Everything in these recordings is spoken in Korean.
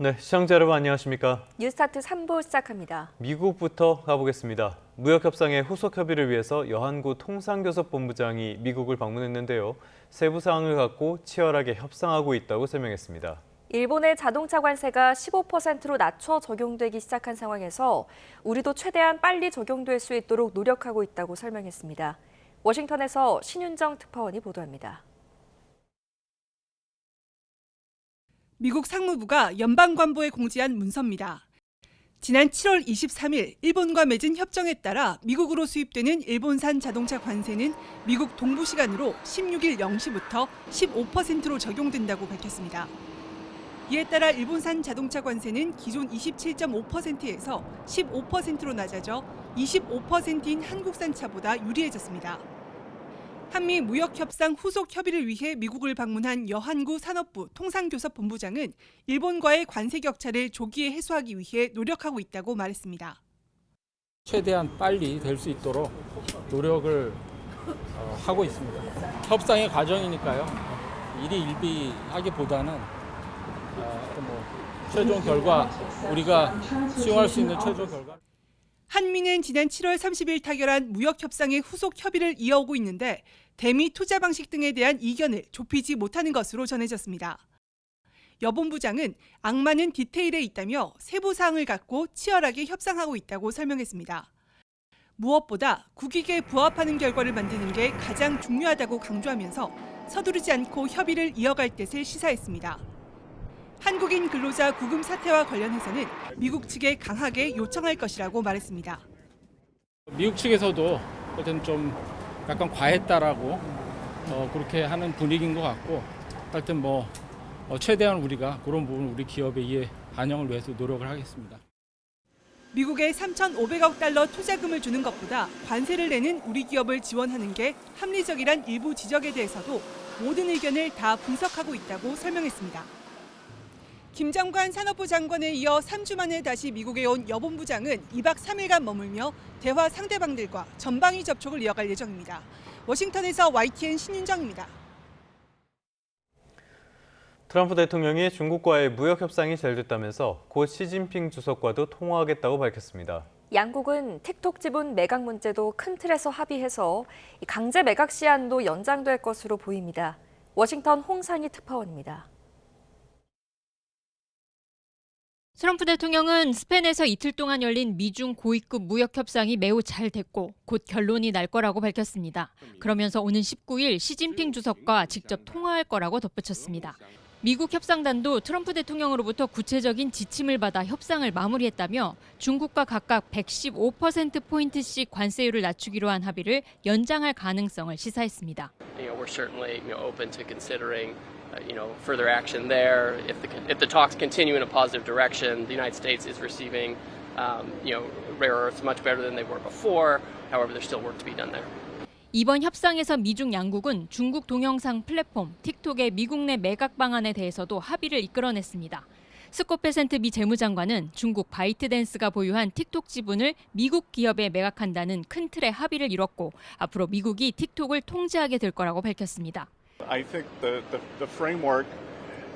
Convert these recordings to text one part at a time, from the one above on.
네, 시청자 여러분 안녕하십니까? 뉴스타트 3부 시작합니다. 미국부터 가보겠습니다. 무역협상의 후속 협의를 위해서 여한구 통상교섭본부장이 미국을 방문했는데요. 세부 사항을 갖고 치열하게 협상하고 있다고 설명했습니다. 일본의 자동차 관세가 15%로 낮춰 적용되기 시작한 상황에서 우리도 최대한 빨리 적용될 수 있도록 노력하고 있다고 설명했습니다. 워싱턴에서 신윤정 특파원이 보도합니다. 미국 상무부가 연방관보에 공지한 문서입니다. 지난 7월 23일 일본과 맺은 협정에 따라 미국으로 수입되는 일본산 자동차 관세는 미국 동부 시간으로 16일 0시부터 15%로 적용된다고 밝혔습니다. 이에 따라 일본산 자동차 관세는 기존 27.5%에서 15%로 낮아져 25%인 한국산 차보다 유리해졌습니다. 한미 무역협상 후속 협의를 위해 미국을 방문한 여한구 산업부 통상교섭본부장은 일본과의 관세 격차를 조기에 해소하기 위해 노력하고 있다고 말했습니다. 최대한 빨리 될 수 있도록 노력을 하고 있습니다. 협상의 과정이니까요. 일이 일비하기보다는 최종 결과, 우리가 수용할 수 있는 최종 결과. 한미는 지난 7월 30일 타결한 무역협상의 후속 협의를 이어오고 있는데 대미 투자 방식 등에 대한 이견을 좁히지 못하는 것으로 전해졌습니다. 여 본부장은 악마는 디테일에 있다며 세부 사항을 갖고 치열하게 협상하고 있다고 설명했습니다. 무엇보다 국익에 부합하는 결과를 만드는 게 가장 중요하다고 강조하면서 서두르지 않고 협의를 이어갈 뜻을 시사했습니다. 한국인 근로자 구금 사태와 관련해서는 미국 측에 강하게 요청할 것이라고 말했습니다. 미국 측에서도 하여튼 좀 약간 과했다라고 그렇게 하는 분위기인 것 같고, 하여튼 최대한 우리가 그런 부분을 우리 기업의 이해 반영을 위해서 노력을 하겠습니다. 미국에 3,500억 달러 투자금을 주는 것보다 관세를 내는 우리 기업을 지원하는 게 합리적이란 일부 지적에 대해서도 모든 의견을 다 분석하고 있다고 설명했습니다. 김 장관 산업부 장관에 이어 3주 만에 다시 미국에 온 여 본부장은 2박 3일간 머물며 대화 상대방들과 전방위 접촉을 이어갈 예정입니다. 워싱턴에서 YTN 신윤정입니다. 트럼프 대통령이 중국과의 무역 협상이 잘 됐다면서 곧 시진핑 주석과도 통화하겠다고 밝혔습니다. 양국은 틱톡 지분 매각 문제도 큰 틀에서 합의해서 강제 매각 시한도 연장될 것으로 보입니다. 워싱턴 홍상희 특파원입니다. 트럼프 대통령은 스페인에서 이틀 동안 열린 미중 고위급 무역 협상이 매우 잘 됐고 곧 결론이 날 거라고 밝혔습니다. 그러면서 오는 19일 시진핑 주석과 직접 통화할 거라고 덧붙였습니다. 미국 협상단도 트럼프 대통령으로부터 구체적인 지침을 받아 협상을 마무리했다며 중국과 각각 115%포인트씩 관세율을 낮추기로 한 합의를 연장할 가능성을 시사했습니다. We're certainly open to considering further action there. If the talks continue in a positive direction, the United States is receiving rare earths much better than they were before. However, there's still work to be done there. 이번 협상에서 미중 양국은 중국 동영상 플랫폼 틱톡의 미국 내 매각 방안에 대해서도 합의를 이끌어냈습니다. 스콧 베센트 미 재무장관은 중국 바이트댄스가 보유한 틱톡 지분을 미국 기업에 매각한다는 큰 틀의 합의를 이뤘고 앞으로 미국이 틱톡을 통제하게 될 거라고 밝혔습니다. I think the framework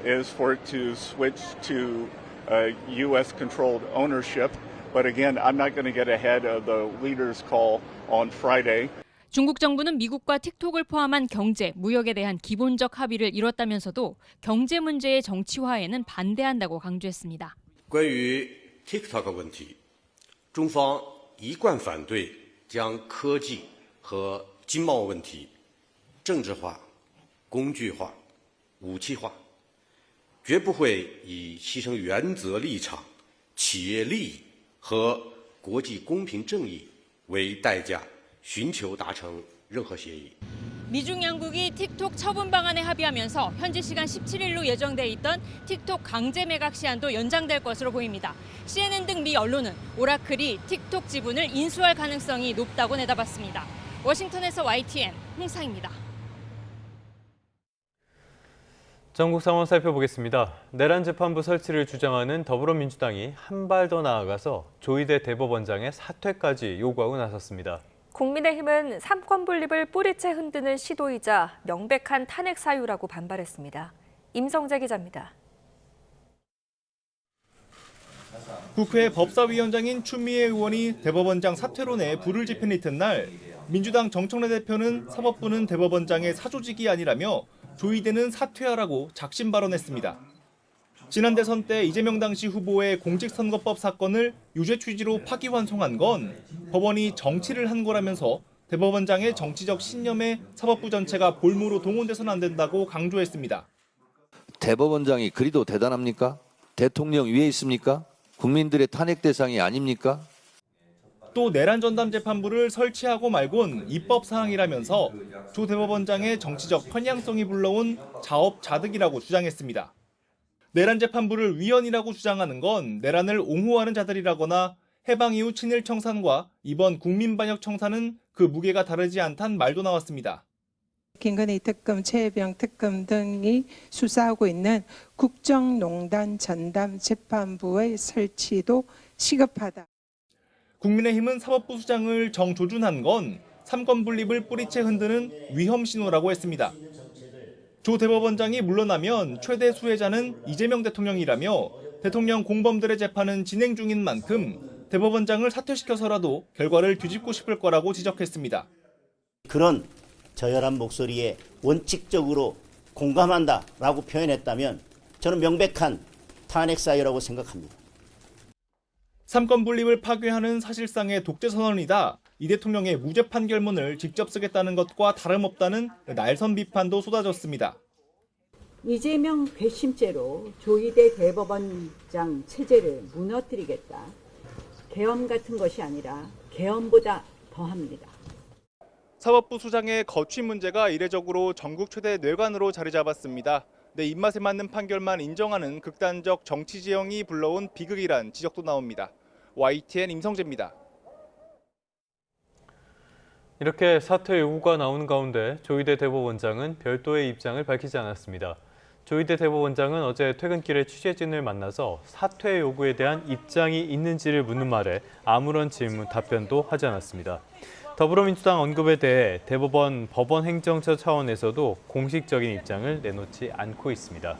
is for it to switch to U.S.-controlled ownership. But again, I'm not going to get ahead of the leaders' call on Friday. 중국 정부는 미국과 틱톡을 포함한 경제, 무역에 대한 기본적 합의를 이뤘다면서도 경제 문제의 정치화에는 반대한다고 강조했습니다. 关于 TikTok 问题，中方一贯反对将科技和经贸问题政治化、工具化、武器化，绝不会以牺牲原则立场、企业利益和国际公平正义为代价。 寻求达成任何协议. 미중 양국이 틱톡 처분 방안에 합의하면서 현지 시간 17일로 예정돼 있던 틱톡 강제 매각 시한도 연장될 것으로 보입니다. CNN 등 미 언론은 오라클이 틱톡 지분을 인수할 가능성이 높다고 내다봤습니다. 워싱턴에서 YTN 홍상입니다. 전국 상황 살펴보겠습니다. 내란 재판부 설치를 주장하는 더불어민주당이 한 발 더 나아가서 조희대 대법원장의 사퇴까지 요구하고 나섰습니다. 국민의힘은 삼권 분립을 뿌리채 흔드는 시도이자 명백한 탄핵 사유라고 반발했습니다. 임성재 기자입니다. 국회 법사위원장인 추미애 의원이 대법원장 사퇴론에 불을 지핀 이튿날 민주당 정청래 대표는 사법부는 대법원장의 사조직이 아니라며 조희대는 사퇴하라고 작심 발언했습니다. 지난 대선 때 이재명 당시 후보의 공직선거법 사건을 유죄 취지로 파기환송한 건 법원이 정치를 한 거라면서 대법원장의 정치적 신념에 사법부 전체가 볼모로 동원돼서는 안 된다고 강조했습니다. 대법원장이 그리도 대단합니까? 대통령 위에 있습니까? 국민들의 탄핵 대상이 아닙니까? 또 내란 전담 재판부를 설치하고 말곤 입법 사항이라면서 조 대법원장의 정치적 편향성이 불러온 자업자득이라고 주장했습니다. 내란 재판부를 위헌이라고 주장하는 건 내란을 옹호하는 자들이라거나 해방 이후 친일 청산과 이번 국민반역 청산은 그 무게가 다르지 않단 말도 나왔습니다. 김건희 특검, 최혜병 특검 등이 수사하고 있는 국정농단 전담 재판부의 설치도 시급하다. 국민의힘은 사법부 수장을 정조준한 건 삼권 분립을 뿌리채 흔드는 위험 신호라고 했습니다. 조 대법원장이 물러나면 최대 수혜자는 이재명 대통령이라며 대통령 공범들의 재판은 진행 중인 만큼 대법원장을 사퇴시켜서라도 결과를 뒤집고 싶을 거라고 지적했습니다. 그런 저열한 목소리에 원칙적으로 공감한다라고 표현했다면 저는 명백한 탄핵 사유라고 생각합니다. 삼권 분립을 파괴하는 사실상의 독재 선언이다. 이 대통령의 무죄 판결문을 직접 쓰겠다는 것과 다름없다는 날선 비판도 쏟아졌습니다. 이재명 괘씸죄로 조희대 대법원장 체제를 무너뜨리겠다. 계엄 같은 것이 아니라 계엄보다 더합니다. 사법부 수장의 거취 문제가 이례적으로 전국 최대 뇌관으로 자리 잡았습니다. 내 입맛에 맞는 판결만 인정하는 극단적 정치 지형이 불러온 비극이란 지적도 나옵니다. YTN 임성재입니다. 이렇게 사퇴 요구가 나오는 가운데 조희대 대법원장은 별도의 입장을 밝히지 않았습니다. 조희대 대법원장은 어제 퇴근길에 취재진을 만나서 사퇴 요구에 대한 입장이 있는지를 묻는 말에 아무런 답변도 하지 않았습니다. 더불어민주당 언급에 대해 대법원 법원 행정처 차원에서도 공식적인 입장을 내놓지 않고 있습니다.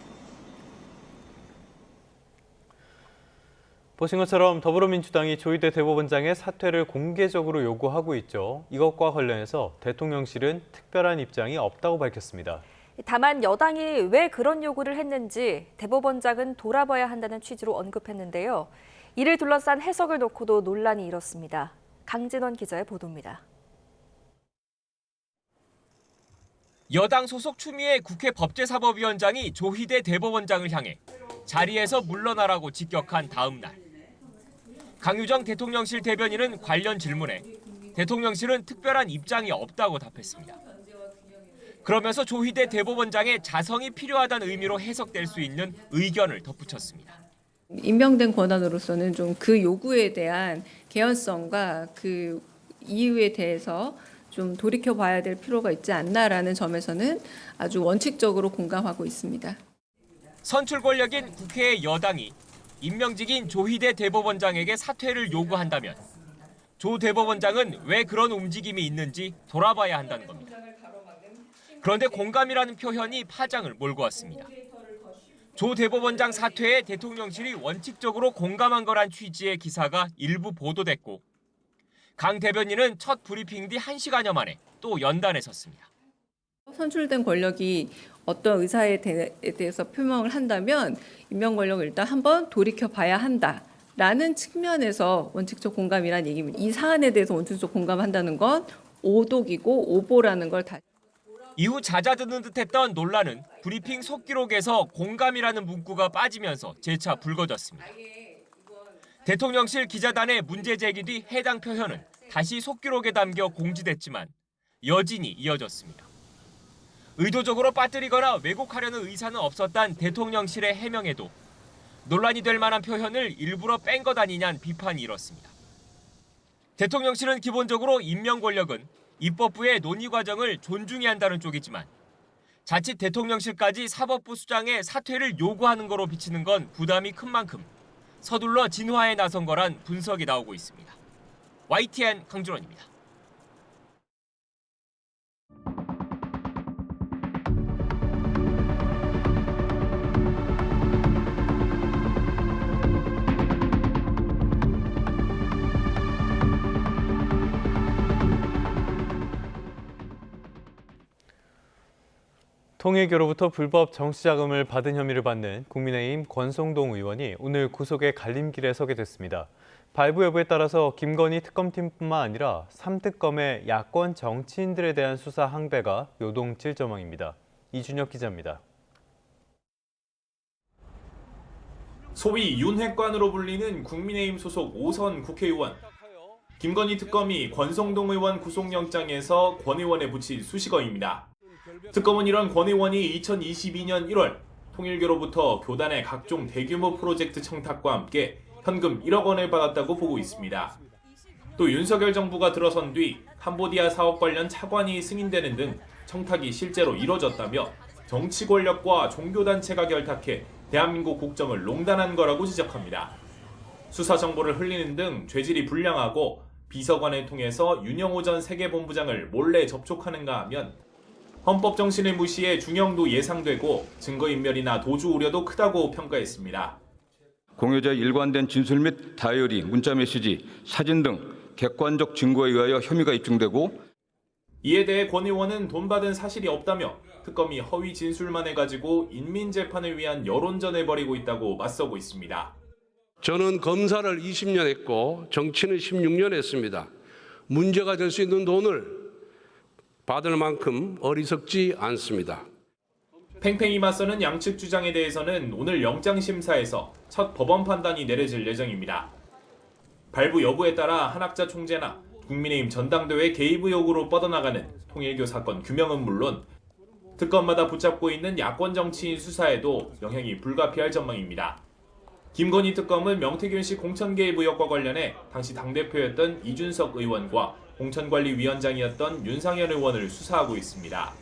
보신 것처럼 더불어민주당이 조희대 대법원장의 사퇴를 공개적으로 요구하고 있죠. 이것과 관련해서 대통령실은 특별한 입장이 없다고 밝혔습니다. 다만 여당이 왜 그런 요구를 했는지 대법원장은 돌아봐야 한다는 취지로 언급했는데요. 이를 둘러싼 해석을 놓고도 논란이 일었습니다. 강진원 기자의 보도입니다. 여당 소속 추미애 국회 법제사법위원장이 조희대 대법원장을 향해 자리에서 물러나라고 직격한 다음 날. 강유정 대통령실 대변인은 관련 질문에 대통령실은 특별한 입장이 없다고 답했습니다. 그러면서 조희대 대법원장의 자성이 필요하다는 의미로 해석될 수 있는 의견을 덧붙였습니다. 임명된 권한으로서는 좀 그 요구에 대한 개연성과 그 이유에 대해서 좀 돌이켜봐야 될 필요가 있지 않나라는 점에서는 아주 원칙적으로 공감하고 있습니다. 선출 권력인 국회의 여당이 임명직인 조희대 대법원장에게 사퇴를 요구한다면 조 대법원장은 왜 그런 움직임이 있는지 돌아봐야 한다는 겁니다. 그런데 공감이라는 표현이 파장을 몰고 왔습니다. 조 대법원장 사퇴에 대통령실이 원칙적으로 공감한 거란 취지의 기사가 일부 보도됐고 강 대변인은 첫 브리핑 뒤 1시간여 만에 또 연단에 섰습니다. 선출된 권력이 어떤 의사에 대해서 표명을 한다면 임명 권력을 일단 한번 돌이켜봐야 한다라는 측면에서 원칙적 공감이란 얘기입니다. 이 사안에 대해서 원칙적 공감한다는 건 오독이고 오보라는 걸 다시. 이후 잦아드는 듯했던 논란은 브리핑 속기록에서 공감이라는 문구가 빠지면서 재차 불거졌습니다. 대통령실 기자단의 문제 제기 뒤 해당 표현은 다시 속기록에 담겨 공지됐지만 여진이 이어졌습니다. 의도적으로 빠뜨리거나 왜곡하려는 의사는 없었단 대통령실의 해명에도 논란이 될 만한 표현을 일부러 뺀 것 아니냐는 비판이 일었습니다. 대통령실은 기본적으로 임명 권력은 입법부의 논의 과정을 존중해야 한다는 쪽이지만 자칫 대통령실까지 사법부 수장의 사퇴를 요구하는 거로 비치는 건 부담이 큰 만큼 서둘러 진화에 나선 거란 분석이 나오고 있습니다. YTN 강준원입니다. 통일교로부터 불법 정치자금을 받은 혐의를 받는 국민의힘 권성동 의원이 오늘 구속의 갈림길에 서게 됐습니다. 발부 여부에 따라서 김건희 특검팀뿐만 아니라 3특검의 야권 정치인들에 대한 수사 항배가 요동칠 전망입니다. 이준혁 기자입니다. 소위 윤핵관으로 불리는 국민의힘 소속 5선 국회의원. 김건희 특검이 권성동 의원 구속영장에서 권 의원에 붙인 수식어입니다. 특검은 이런 권 의원이 2022년 1월 통일교로부터 교단의 각종 대규모 프로젝트 청탁과 함께 현금 1억 원을 받았다고 보고 있습니다. 또 윤석열 정부가 들어선 뒤 캄보디아 사업 관련 차관이 승인되는 등 청탁이 실제로 이뤄졌다며 정치 권력과 종교단체가 결탁해 대한민국 국정을 농단한 거라고 지적합니다. 수사 정보를 흘리는 등 죄질이 불량하고 비서관을 통해서 윤영호 전 세계본부장을 몰래 접촉하는가 하면 헌법 정신을 무시해 중형도 예상되고 증거인멸이나 도주 우려도 크다고 평가했습니다. 공여자의 일관된 진술 및 다이어리, 문자메시지, 사진 등 객관적 증거에 의하여 혐의가 입증되고 이에 대해 권 의원은 돈 받은 사실이 없다며 특검이 허위 진술만 해가지고 인민재판을 위한 여론전을 벌이고 있다고 맞서고 있습니다. 저는 검사를 20년 했고 정치는 16년 했습니다. 문제가 될 수 있는 돈을 받을 만큼 어리석지 않습니다. 팽팽히 맞서는 양측 주장에 대해서는 오늘 영장심사에서 첫 법원 판단이 내려질 예정입니다. 발부 여부에 따라 한학자 총재나 국민의힘 전당대회 개입 의혹으로 뻗어나가는 통일교 사건 규명은 물론 특검마다 붙잡고 있는 야권 정치인 수사에도 영향이 불가피할 전망입니다. 김건희 특검은 명태균 씨 공천 개입 의혹과 관련해 당시 당대표였던 이준석 의원과 공천관리위원장이었던 윤상현 의원을 수사하고 있습니다.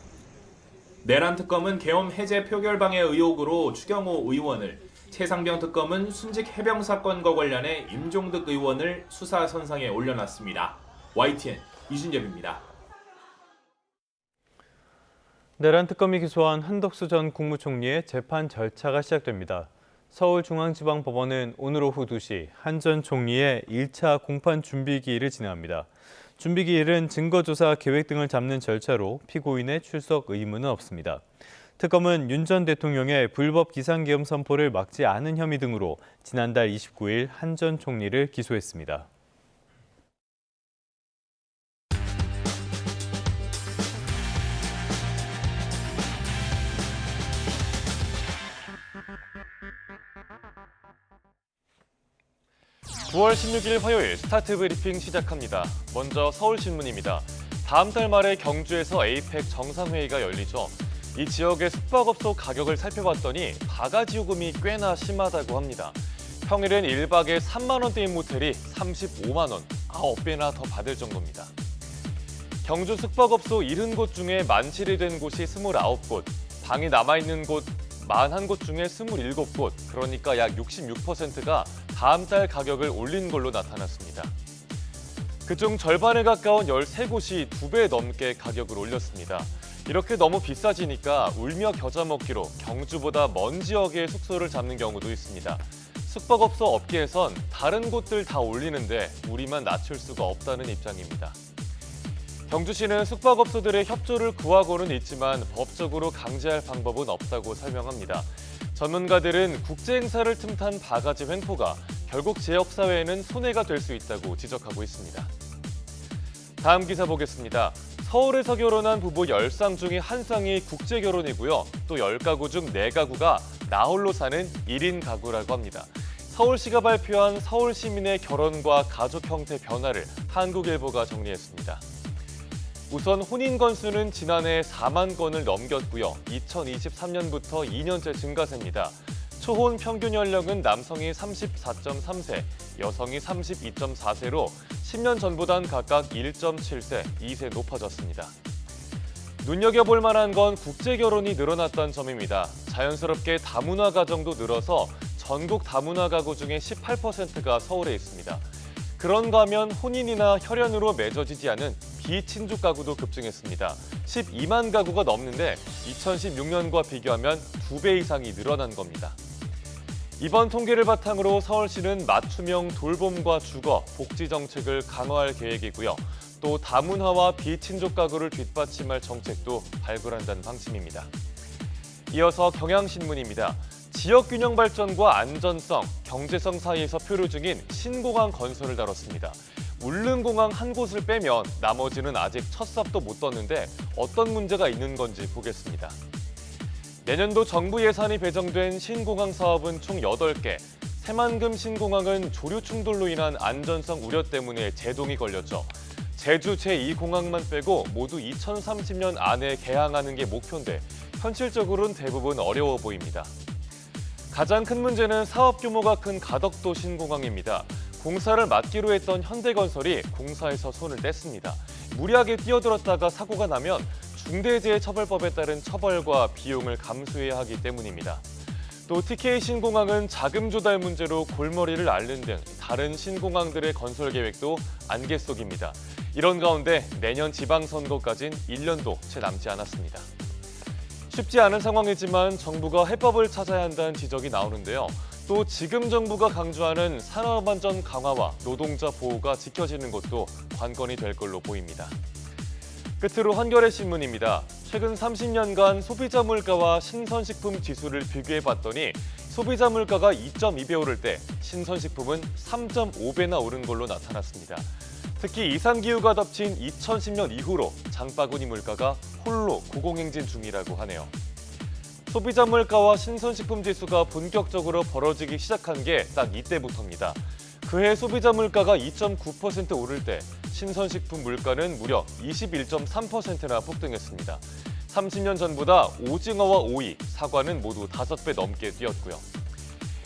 내란 특검은 계엄 해제 표결 방해 의혹으로 추경호 의원을, 최상병 특검은 순직 해병 사건과 관련해 임종득 의원을 수사 선상에 올려놨습니다. YTN 이준엽입니다. 내란 특검이 기소한 한덕수 전 국무총리의 재판 절차가 시작됩니다. 서울중앙지방법원은 오늘 오후 2시 한 전 총리의 1차 공판 준비기일을 진행합니다. 준비기일은 증거조사 계획 등을 잡는 절차로 피고인의 출석 의무는 없습니다. 특검은 윤 전 대통령의 불법 기상계엄 선포를 막지 않은 혐의 등으로 지난달 29일 한 전 총리를 기소했습니다. (9월 16일) 화요일 스타트 브리핑 시작합니다. 먼저 서울신문입니다. 다음 달 말에 경주에서 에이펙 정상회의가 열리죠. 이 지역의 숙박업소 가격을 살펴봤더니 바가지 요금이 꽤나 심하다고 합니다. 평일엔 1박에 3만 원대인 모텔이 35만 원, 9배나 더 받을 정도입니다. 경주 숙박업소 70곳 중에 만실이 된 곳이 29곳, 방이 남아있는 곳 41곳 중에 27곳, 그러니까 약 66%가 다음 달 가격을 올린 걸로 나타났습니다. 그중 절반에 가까운 13곳이 2배 넘게 가격을 올렸습니다. 이렇게 너무 비싸지니까 울며 겨자 먹기로 경주보다 먼 지역에 숙소를 잡는 경우도 있습니다. 숙박업소 업계에선 다른 곳들 다 올리는데 우리만 낮출 수가 없다는 입장입니다. 경주시는 숙박업소들의 협조를 구하고는 있지만 법적으로 강제할 방법은 없다고 설명합니다. 전문가들은 국제행사를 틈탄 바가지 횡포가 결국 지역사회에는 손해가 될 수 있다고 지적하고 있습니다. 다음 기사 보겠습니다. 서울에서 결혼한 부부 10쌍 중에 1쌍이 국제결혼이고요. 또 10가구 중 4가구가 나홀로 사는 1인 가구라고 합니다. 서울시가 발표한 서울 시민의 결혼과 가족 형태 변화를 한국일보가 정리했습니다. 우선 혼인 건수는 지난해 4만 건을 넘겼고요. 2023년부터 2년째 증가세입니다. 초혼 평균 연령은 남성이 34.3세, 여성이 32.4세로 10년 전보단 각각 1.7세, 2세 높아졌습니다. 눈여겨볼 만한 건 국제결혼이 늘어났다는 점입니다. 자연스럽게 다문화 가정도 늘어서 전국 다문화 가구 중에 18%가 서울에 있습니다. 그런가 하면 혼인이나 혈연으로 맺어지지 않은 비친족 가구도 급증했습니다. 12만 가구가 넘는데 2016년과 비교하면 2배 이상이 늘어난 겁니다. 이번 통계를 바탕으로 서울시는 맞춤형 돌봄과 주거, 복지 정책을 강화할 계획이고요. 또 다문화와 비친족 가구를 뒷받침할 정책도 발굴한다는 방침입니다. 이어서 경향신문입니다. 지역균형 발전과 안전성, 경제성 사이에서 표류 중인 신공항 건설을 다뤘습니다. 울릉공항 한 곳을 빼면 나머지는 아직 첫 삽도 못 떴는데 어떤 문제가 있는 건지 보겠습니다. 내년도 정부 예산이 배정된 신공항 사업은 총 8개. 새만금 신공항은 조류 충돌로 인한 안전성 우려 때문에 제동이 걸렸죠. 제주 제2공항만 빼고 모두 2030년 안에 개항하는 게 목표인데 현실적으로는 대부분 어려워 보입니다. 가장 큰 문제는 사업 규모가 큰 가덕도 신공항입니다. 공사를 맡기로 했던 현대건설이 공사에서 손을 뗐습니다. 무리하게 뛰어들었다가 사고가 나면 중대재해처벌법에 따른 처벌과 비용을 감수해야 하기 때문입니다. 또 TK 신공항은 자금 조달 문제로 골머리를 앓는 등 다른 신공항들의 건설 계획도 안개 속입니다. 이런 가운데 내년 지방선거까진 1년도 채 남지 않았습니다. 쉽지 않은 상황이지만 정부가 해법을 찾아야 한다는 지적이 나오는데요. 또 지금 정부가 강조하는 산업안전 강화와 노동자 보호가 지켜지는 것도 관건이 될 걸로 보입니다. 끝으로 한겨레 신문입니다. 최근 30년간 소비자 물가와 신선식품 지수를 비교해봤더니 소비자 물가가 2.2배 오를 때 신선식품은 3.5배나 오른 걸로 나타났습니다. 특히 이상기후가 덮친 2010년 이후로 장바구니 물가가 홀로 고공행진 중이라고 하네요. 소비자 물가와 신선식품 지수가 본격적으로 벌어지기 시작한 게 딱 이때부터입니다. 그해 소비자 물가가 2.9% 오를 때 신선식품 물가는 무려 21.3%나 폭등했습니다. 30년 전보다 오징어와 오이, 사과는 모두 5배 넘게 뛰었고요.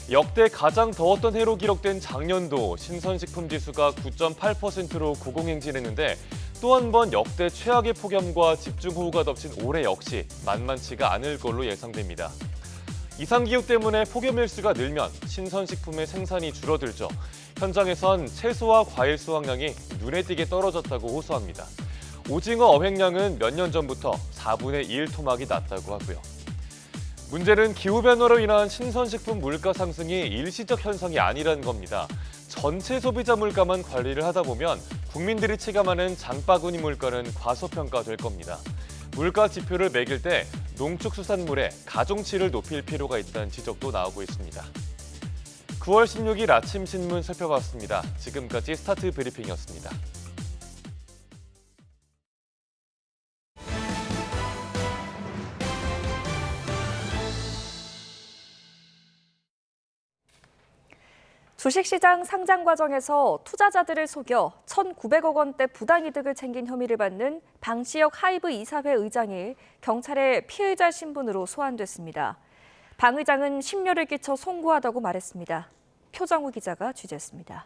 역대 가장 더웠던 해로 기록된 작년도 신선식품 지수가 9.8%로 고공행진했는데 또 한 번 역대 최악의 폭염과 집중호우가 덮친 올해 역시 만만치가 않을 걸로 예상됩니다. 이상기후 때문에 폭염 일수가 늘면 신선식품의 생산이 줄어들죠. 현장에선 채소와 과일 수확량이 눈에 띄게 떨어졌다고 호소합니다. 오징어 어획량은 몇 년 전부터 4분의 1 토막이 났다고 하고요. 문제는 기후변화로 인한 신선식품 물가 상승이 일시적 현상이 아니라는 겁니다. 전체 소비자 물가만 관리를 하다 보면 국민들이 체감하는 장바구니 물가는 과소평가될 겁니다. 물가 지표를 매길 때 농축수산물의 가중치를 높일 필요가 있다는 지적도 나오고 있습니다. 9월 16일 아침 신문 살펴봤습니다. 지금까지 스타트 브리핑이었습니다. 주식시장 상장 과정에서 투자자들을 속여 1,900억 원대 부당이득을 챙긴 혐의를 받는 방시혁 하이브 이사회 의장이 경찰의 피의자 신분으로 소환됐습니다. 방 의장은 심려를 끼쳐 송구하다고 말했습니다. 표정우 기자가 취재했습니다.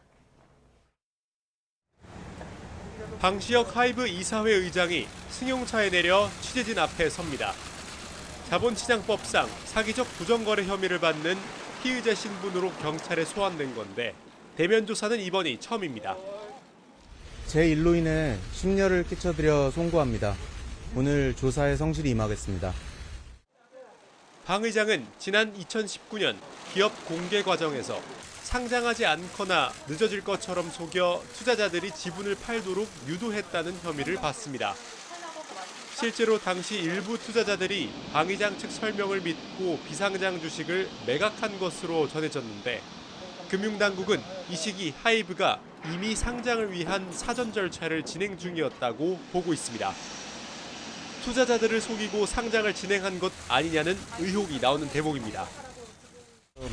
방시혁 하이브 이사회 의장이 승용차에 내려 취재진 앞에 섭니다. 자본시장법상 사기적 부정거래 혐의를 받는 피의자 신분으로 경찰에 소환된 건데 대면 조사는 이번이 처음입니다. 제 일로 인해 심려를 끼쳐드려 송구합니다. 오늘 조사에 성실히 임하겠습니다. 방 의장은 지난 2019년 기업 공개 과정에서 상장하지 않거나 늦어질 것처럼 속여 투자자들이 지분을 팔도록 유도했다는 혐의를 받습니다. 실제로 당시 일부 투자자들이 방 의장 측 설명을 믿고 비상장 주식을 매각한 것으로 전해졌는데 금융당국은 이 시기 하이브가 이미 상장을 위한 사전 절차를 진행 중이었다고 보고 있습니다. 투자자들을 속이고 상장을 진행한 것 아니냐는 의혹이 나오는 대목입니다.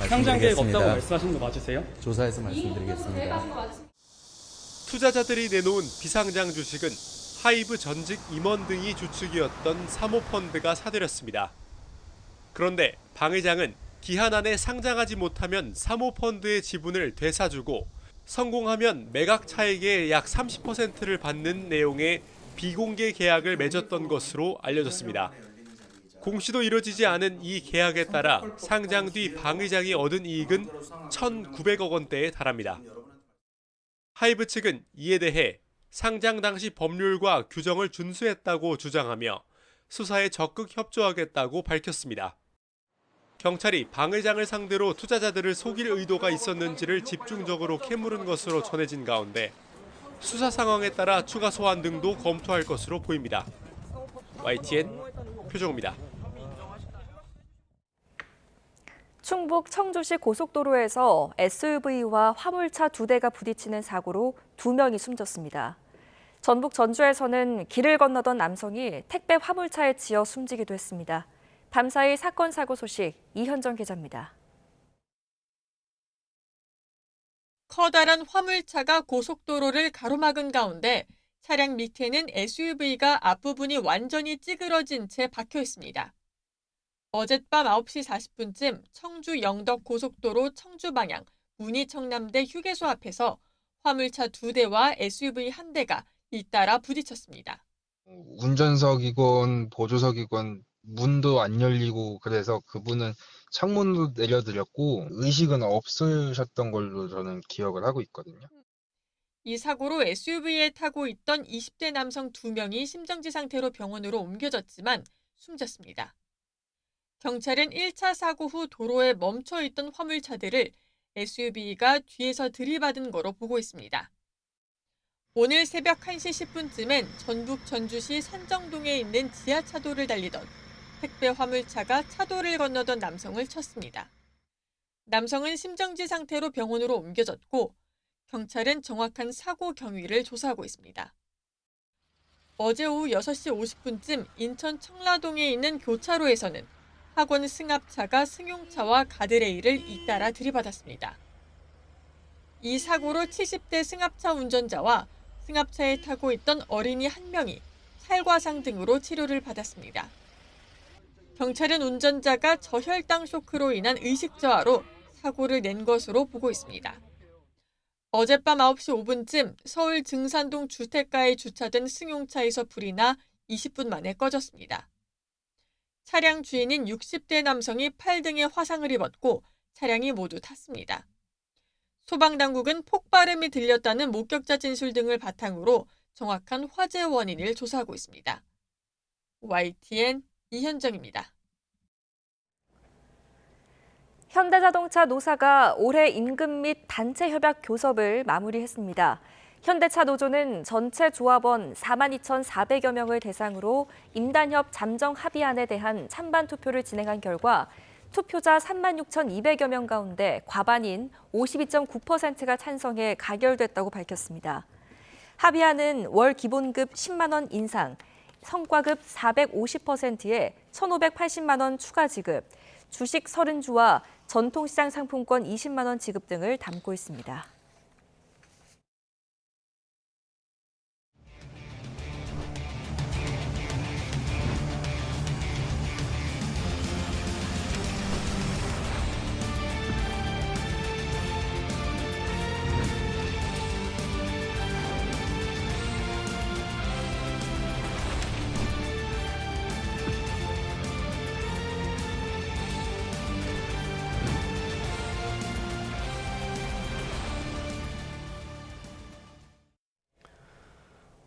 상장 계획 없다고 말씀하신 거 맞으세요? 조사해서 말씀드리겠습니다. 투자자들이 내놓은 비상장 주식은 하이브 전직 임원 등이 주축이었던 사모펀드가 사들였습니다. 그런데 방 의장은 기한 안에 상장하지 못하면 사모펀드의 지분을 되사주고 성공하면 매각 차익의 약 30%를 받는 내용의 비공개 계약을 맺었던 것으로 알려졌습니다. 공시도 이뤄지지 않은 이 계약에 따라 상장 뒤 방 의장이 얻은 이익은 1,900억 원대에 달합니다. 하이브 측은 이에 대해 상장 당시 법률과 규정을 준수했다고 주장하며 수사에 적극 협조하겠다고 밝혔습니다. 경찰이 방 의장을 상대로 투자자들을 속일 의도가 있었는지를 집중적으로 캐물은 것으로 전해진 가운데 수사 상황에 따라 추가 소환 등도 검토할 것으로 보입니다. YTN 표정우입니다. 충북 청주시 고속도로에서 SUV와 화물차 2대가 부딪히는 사고로 2명이 숨졌습니다. 전북 전주에서는 길을 건너던 남성이 택배 화물차에 치여 숨지기도 했습니다. 밤사이 사건 사고 소식 이현정 기자입니다. 커다란 화물차가 고속도로를 가로막은 가운데 차량 밑에는 SUV가 앞부분이 완전히 찌그러진 채 박혀 있습니다. 어젯밤 9시 40분쯤 청주 영덕 고속도로 청주 방향 문희청남대 휴게소 앞에서 화물차 2대와 SUV 1대가 잇따라 부딪혔습니다. 운전석이건 보조석이건 문도 안 열리고 그래서 그분은 창문도 내려드렸고 의식은 없으셨던 걸로 저는 기억을 하고 있거든요. 이 사고로 SUV에 타고 있던 20대 남성 2명이 심정지 상태로 병원으로 옮겨졌지만 숨졌습니다. 경찰은 1차 사고 후 도로에 멈춰 있던 화물차들을 SUV가 뒤에서 들이받은 거로 보고 있습니다. 오늘 새벽 1시 10분쯤엔 전북 전주시 산정동에 있는 지하차도를 달리던 택배 화물차가 차도를 건너던 남성을 쳤습니다. 남성은 심정지 상태로 병원으로 옮겨졌고 경찰은 정확한 사고 경위를 조사하고 있습니다. 어제 오후 6시 50분쯤 인천 청라동에 있는 교차로에서는 학원 승합차가 승용차와 가드레일을 잇따라 들이받았습니다. 이 사고로 70대 승합차 운전자와 승합차에 타고 있던 어린이 1명이 살과상 등으로 치료를 받았습니다. 경찰은 운전자가 저혈당 쇼크로 인한 의식저하로 사고를 낸 것으로 보고 있습니다. 어젯밤 9시 5분쯤 서울 증산동 주택가에 주차된 승용차에서 불이 나 20분 만에 꺼졌습니다. 차량 주인인 60대 남성이 팔 등에 화상을 입었고 차량이 모두 탔습니다. 소방당국은 폭발음이 들렸다는 목격자 진술 등을 바탕으로 정확한 화재 원인을 조사하고 있습니다. YTN 이현정입니다. 현대자동차 노사가 올해 임금 및 단체 협약 교섭을 마무리했습니다. 현대차 노조는 전체 조합원 42,400여 명을 대상으로 임단협 잠정 합의안에 대한 찬반 투표를 진행한 결과 투표자 36,200여 명 가운데 과반인 52.9%가 찬성해 가결됐다고 밝혔습니다. 합의안은 월 기본급 10만 원 인상, 성과급 450%에 1,580만 원 추가 지급, 주식 30주와 전통시장 상품권 20만 원 지급 등을 담고 있습니다.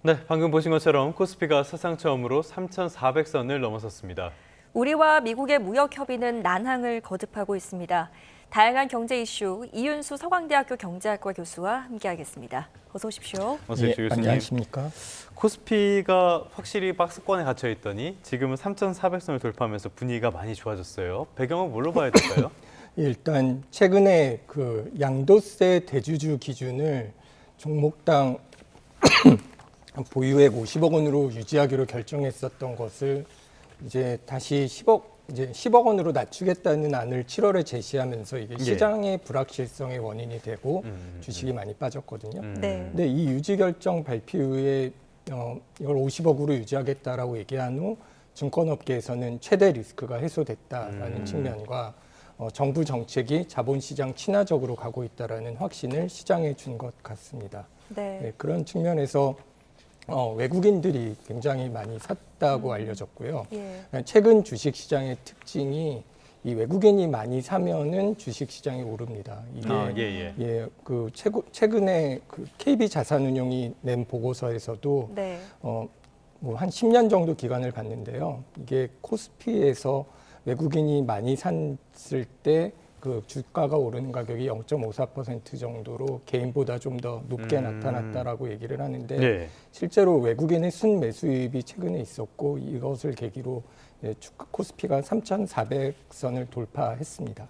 네, 방금 보신 것처럼 코스피가 사상 처음으로 3,400선을 넘어섰습니다. 우리와 미국의 무역 협의는 난항을 거듭하고 있습니다. 다양한 경제 이슈 이윤수 서강대학교 경제학과 교수와 함께하겠습니다. 어서 오십시오. 어서 오십시오, 교수님. 안녕하십니까. 코스피가 확실히 박스권에 갇혀 있더니 지금은 3,400선을 돌파하면서 분위기가 많이 좋아졌어요. 배경은 뭘로 봐야 될까요? 일단 최근에 그 양도세 대주주 기준을 종목당 보유액 50억 원으로 유지하기로 결정했었던 것을 이제 다시 10억 원으로 낮추겠다는 안을 7월에 제시하면서 이게 시장의 불확실성의 원인이 되고 주식이 많이 빠졌거든요. 근데 이 유지 결정 발표 이후에 이걸 50억으로 유지하겠다라고 얘기한 후 증권업계에서는 최대 리스크가 해소됐다라는 측면과 정부 정책이 자본시장 친화적으로 가고 있다라는 확신을 시장에 준 것 같습니다. 네, 그런 측면에서 외국인들이 굉장히 많이 샀다고 알려졌고요. 최근 주식시장의 특징이 이 외국인이 많이 사면은 주식시장이 오릅니다. 이게 최근에 그 KB 자산운용이 낸 보고서에서도 뭐 한 10년 정도 기간을 봤는데요. 이게 코스피에서 외국인이 많이 샀을 때 그 주가가 오르는 가격이 0.54% 정도로 개인보다 좀 더 높게 나타났다라고 얘기를 하는데 실제로 외국인의 순매수입이 최근에 있었고 이것을 계기로 주가 코스피가 3,400선을 돌파했습니다.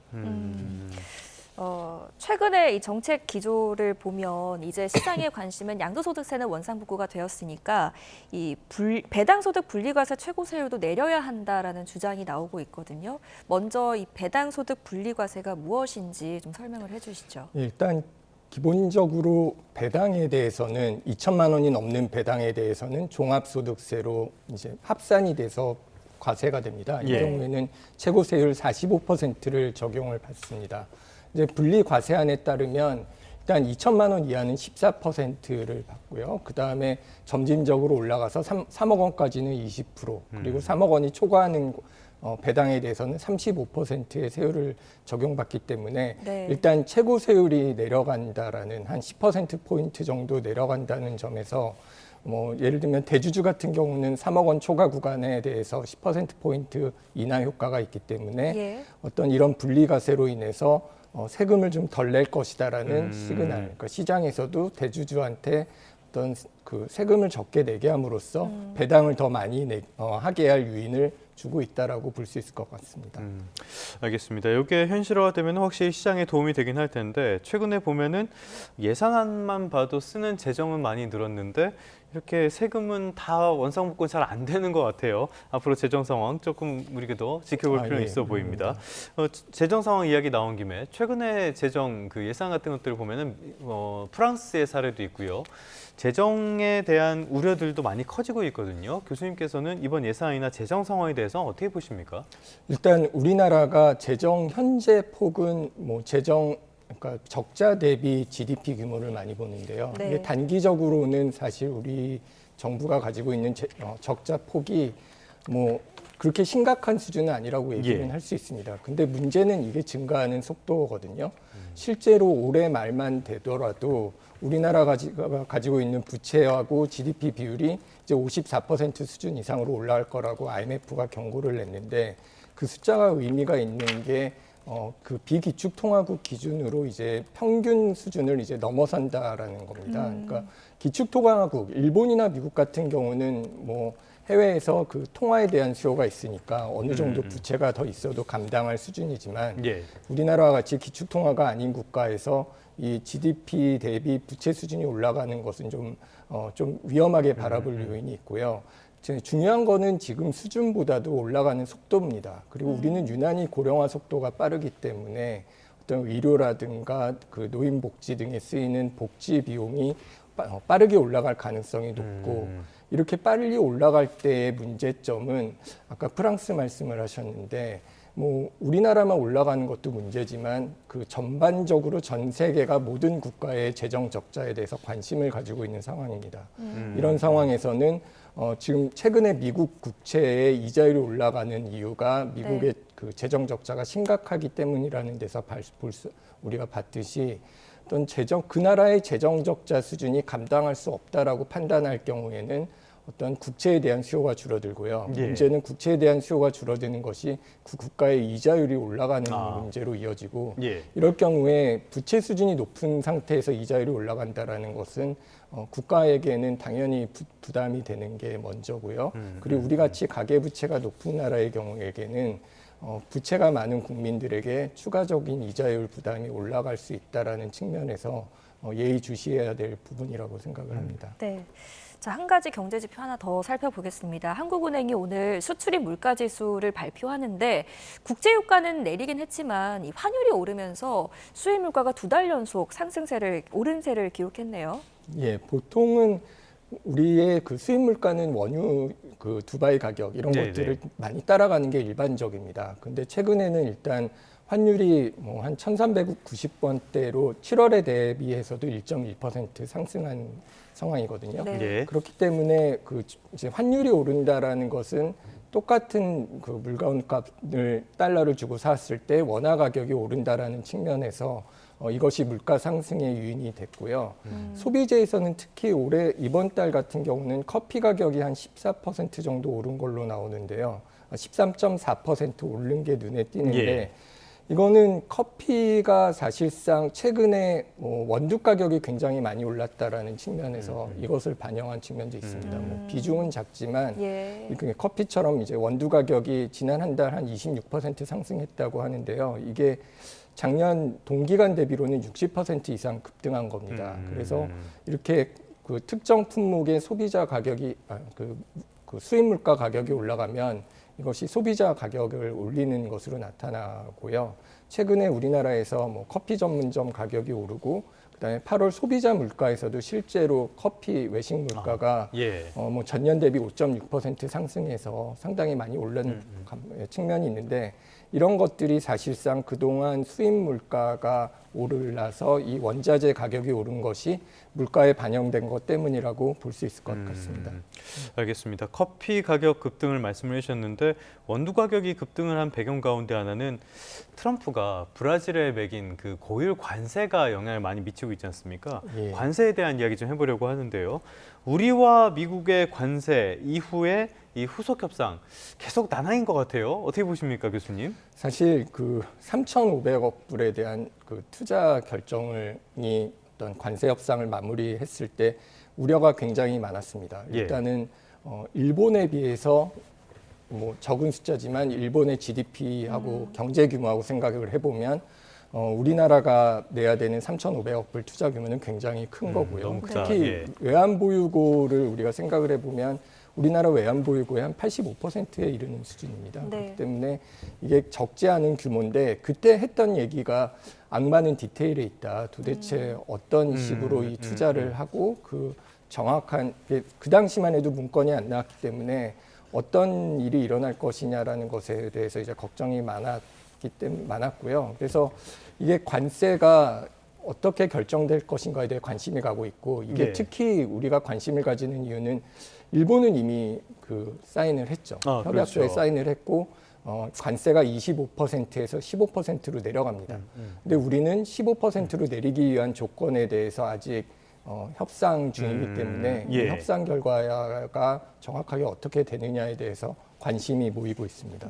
최근에 이 정책 기조를 보면 이제 시장의 관심은 양도소득세는 원상복구가 되었으니까 이 배당소득 분리과세 최고세율도 내려야 한다라는 주장이 나오고 있거든요. 먼저 이 배당소득 분리과세가 무엇인지 좀 설명을 해주시죠. 일단 기본적으로 배당에 대해서는 2천만 원이 넘는 배당에 대해서는 종합소득세로 이제 합산이 돼서 과세가 됩니다. 이 경우에는 최고세율 45%를 적용을 받습니다. 이제 분리 과세안에 따르면 일단 2천만 원 이하는 14%를 받고요. 그 다음에 점진적으로 올라가서 3억 원까지는 20%, 그리고 3억 원이 초과하는 배당에 대해서는 35%의 세율을 적용받기 때문에 일단 최고세율이 내려간다라는 한 10%포인트 정도 내려간다는 점에서 뭐 예를 들면 대주주 같은 경우는 3억 원 초과 구간에 대해서 10%포인트 인하 효과가 있기 때문에 어떤 이런 분리과세로 인해서 세금을 좀 덜 낼 것이다라는 시그널, 그러니까 시장에서도 대주주한테 어떤 그 세금을 적게 내게 함으로써 배당을 더 많이 하게 할 요인을 주고 있다라고 볼 수 있을 것 같습니다. 알겠습니다. 이게 현실화되면 확실히 시장에 도움이 되긴 할 텐데 최근에 보면은 예산안만 봐도 쓰는 재정은 많이 늘었는데 이렇게 세금은 다 원상복구 잘 안 되는 것 같아요. 앞으로 재정 상황 조금 우리가 더 지켜볼 필요는 있어 보입니다. 재정 상황 이야기 나온 김에 최근에 재정 그 예산 같은 것들을 보면은 프랑스의 사례도 있고요. 재정에 대한 우려들도 많이 커지고 있거든요. 교수님께서는 이번 예산이나 재정 상황에 대해서 어떻게 보십니까? 일단 우리나라가 재정 현재 폭은 뭐 재정 그러니까 적자 대비 GDP 규모를 많이 보는데요. 이게 단기적으로는 사실 우리 정부가 가지고 있는 적자 폭이 뭐 그렇게 심각한 수준은 아니라고 얘기는 할 수 있습니다. 근데 문제는 이게 증가하는 속도거든요. 실제로 올해 말만 되더라도 우리나라가 가지고 있는 부채하고 GDP 비율이 이제 54% 수준 이상으로 올라갈 거라고 IMF가 경고를 냈는데 그 숫자가 의미가 있는 게 그 비기축통화국 기준으로 이제 평균 수준을 이제 넘어선다라는 겁니다. 그러니까 기축통화국, 일본이나 미국 같은 경우는 뭐 해외에서 그 통화에 대한 수요가 있으니까 어느 정도 부채가 더 있어도 감당할 수준이지만 우리나라와 같이 기축통화가 아닌 국가에서 이 GDP 대비 부채 수준이 올라가는 것은 좀 위험하게 바라볼 요인이 있고요. 중요한 거는 지금 수준보다도 올라가는 속도입니다. 그리고 우리는 유난히 고령화 속도가 빠르기 때문에 어떤 의료라든가 그 노인복지 등에 쓰이는 복지 비용이 빠르게 올라갈 가능성이 높고 이렇게 빨리 올라갈 때의 문제점은 아까 프랑스 말씀을 하셨는데 뭐 우리나라만 올라가는 것도 문제지만 그 전반적으로 전 세계가 모든 국가의 재정 적자에 대해서 관심을 가지고 있는 상황입니다. 이런 상황에서는 지금 최근에 미국 국채의 이자율이 올라가는 이유가 미국의 그 재정 적자가 심각하기 때문이라는 데서 우리가 봤듯이 어떤 그 나라의 재정 적자 수준이 감당할 수 없다라고 판단할 경우에는 어떤 국채에 대한 수요가 줄어들고요. 문제는 국채에 대한 수요가 줄어드는 것이 그 국가의 이자율이 올라가는 문제로 이어지고 이럴 경우에 부채 수준이 높은 상태에서 이자율이 올라간다라는 것은 국가에게는 당연히 부담이 되는 게 먼저고요. 그리고 우리 같이 가계부채가 높은 나라의 경우에는 부채가 많은 국민들에게 추가적인 이자율 부담이 올라갈 수 있다라는 측면에서 예의주시해야 될 부분이라고 생각을 합니다. 네. 자, 한 가지 경제 지표 하나 더 살펴보겠습니다. 한국은행이 오늘 수출입 물가지수를 발표하는데 국제유가는 내리긴 했지만 이 환율이 오르면서 수입 물가가 2달 연속 오른세를 기록했네요. 예, 보통은 우리의 그 수입 물가는 원유 그 두바이 가격 이런 것들을 많이 따라가는 게 일반적입니다. 근데 최근에는 일단 환율이 뭐 한 1,390원대로 7월에 대비해서도 1.1% 상승한 상황이거든요. 그렇기 때문에 그 이제 환율이 오른다라는 것은 똑같은 그 물건값을 달러를 주고 샀을 때 원화 가격이 오른다라는 측면에서 이것이 물가 상승의 요인이 됐고요. 소비재에서는 특히 이번 달 같은 경우는 커피 가격이 한 14% 정도 오른 걸로 나오는데요. 13.4% 오른 게 눈에 띄는데 이거는 커피가 사실상 최근에 원두 가격이 굉장히 많이 올랐다라는 측면에서 이것을 반영한 측면도 있습니다. 비중은 작지만 커피처럼 이제 원두 가격이 지난 한 달 한 26% 상승했다고 하는데요. 이게 작년 동기간 대비로는 60% 이상 급등한 겁니다. 그래서 이렇게 그 특정 품목의 소비자 가격이 그 수입 물가 가격이 올라가면 이것이 소비자 가격을 올리는 것으로 나타나고요. 최근에 우리나라에서 뭐 커피 전문점 가격이 오르고 그다음에 8월 소비자 물가에서도 실제로 커피 외식 물가가 뭐 전년 대비 5.6% 상승해서 상당히 많이 오른 측면이 있는데 이런 것들이 사실상 그동안 수입 물가가 오르라서 이 원자재 가격이 오른 것이 물가에 반영된 것 때문이라고 볼 수 있을 것 같습니다. 알겠습니다. 커피 가격 급등을 말씀을 해주셨는데 원두 가격이 급등을 한 배경 가운데 하나는 트럼프가 브라질에 매긴 그 고율 관세가 영향을 많이 미치고 있지 않습니까? 관세에 대한 이야기 좀 해보려고 하는데요. 우리와 미국의 관세 이후에 이 후속 협상 계속 난항인 것 같아요. 어떻게 보십니까, 교수님? 사실 그 3,500억 불에 대한 그 투자 결정이 어떤 관세 협상을 마무리했을 때 우려가 굉장히 많았습니다. 일단은 일본에 비해서 뭐 적은 숫자지만 일본의 GDP하고 경제 규모하고 생각을 해보면 우리나라가 내야 되는 3,500억 불 투자 규모는 굉장히 큰 거고요. 특히 외환보유고를 우리가 생각을 해보면 우리나라 외환보유고의 한 85%에 이르는 수준입니다. 그렇기 때문에 이게 적지 않은 규모인데 그때 했던 얘기가 악마는 디테일에 있다. 도대체 어떤 식으로 이 투자를 하고 그 정확한 그 당시만 해도 문건이 안 나왔기 때문에 어떤 일이 일어날 것이냐라는 것에 대해서 이제 걱정이 많았고요. 그래서 이게 관세가 어떻게 결정될 것인가에 대해 관심이 가고 있고 이게 특히 우리가 관심을 가지는 이유는 일본은 이미 그 사인을 했죠. 협약서에 사인을 했고 관세가 25%에서 15%로 내려갑니다. 근데 우리는 15%로 내리기 위한 조건에 대해서 아직 협상 중이기 때문에 이 협상 결과가 정확하게 어떻게 되느냐에 대해서 관심이 모이고 있습니다.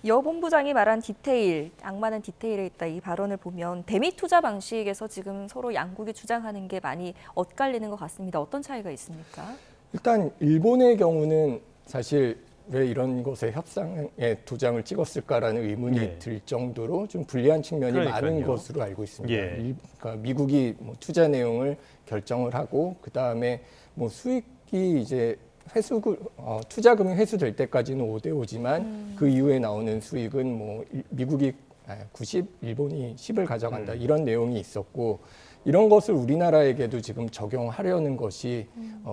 여 본부장이 말한 디테일, 악마는 디테일에 있다 이 발언을 보면 대미 투자 방식에서 지금 서로 양국이 주장하는 게 많이 엇갈리는 것 같습니다. 어떤 차이가 있습니까? 일단 일본의 경우는 사실 왜 이런 것에 협상에 도장을 찍었을까라는 의문이 들 정도로 좀 불리한 측면이 많은 것으로 알고 있습니다. 그러니까 미국이 뭐 투자 내용을 결정을 하고 그 다음에 뭐 수익이 이제 투자금이 회수될 때까지는 5대5지만 그 이후에 나오는 수익은 뭐 미국이 90, 일본이 10을 가져간다 이런 내용이 있었고 이런 것을 우리나라에게도 지금 적용하려는 것이